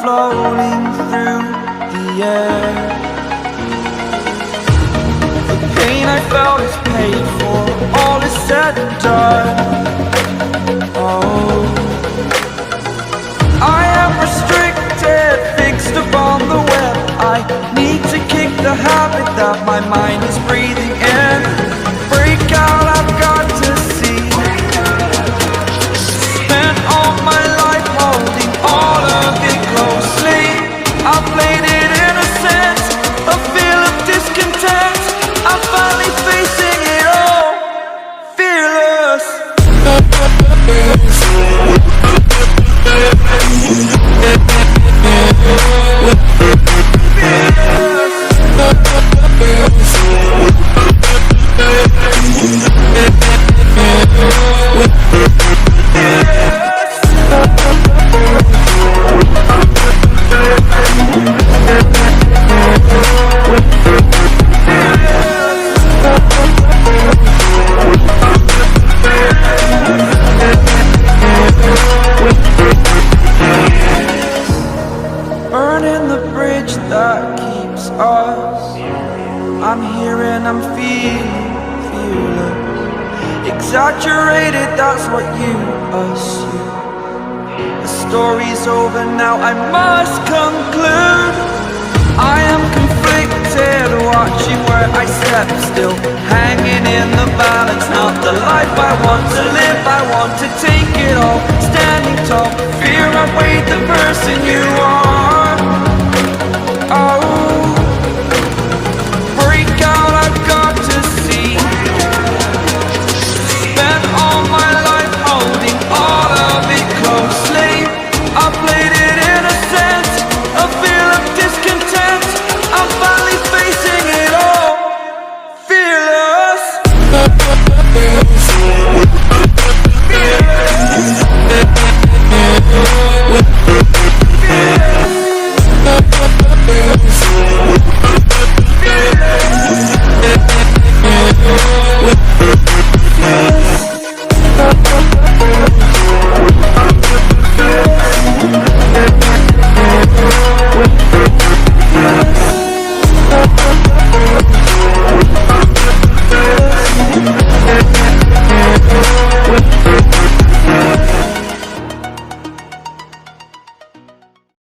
floating through the air. The pain I felt is paid for, all is said and done. Oh, I am restricted, fixed upon the web. I need to kick the habit that my mind is breathing in. Break out, I've got to see. Spent all my life holding all of it closely. I played it innocent, a feel of discontent. I'm finally facing it all, fearless. Burning the bridge that keeps us. I'm here and I'm feeling exaggerated, that's what you assume. The story's over now, I must conclude. I am conflicted, watching where I step still, hanging in the balance. Not the life I want to live, I want to take it all. Standing tall, fear I weighed the person you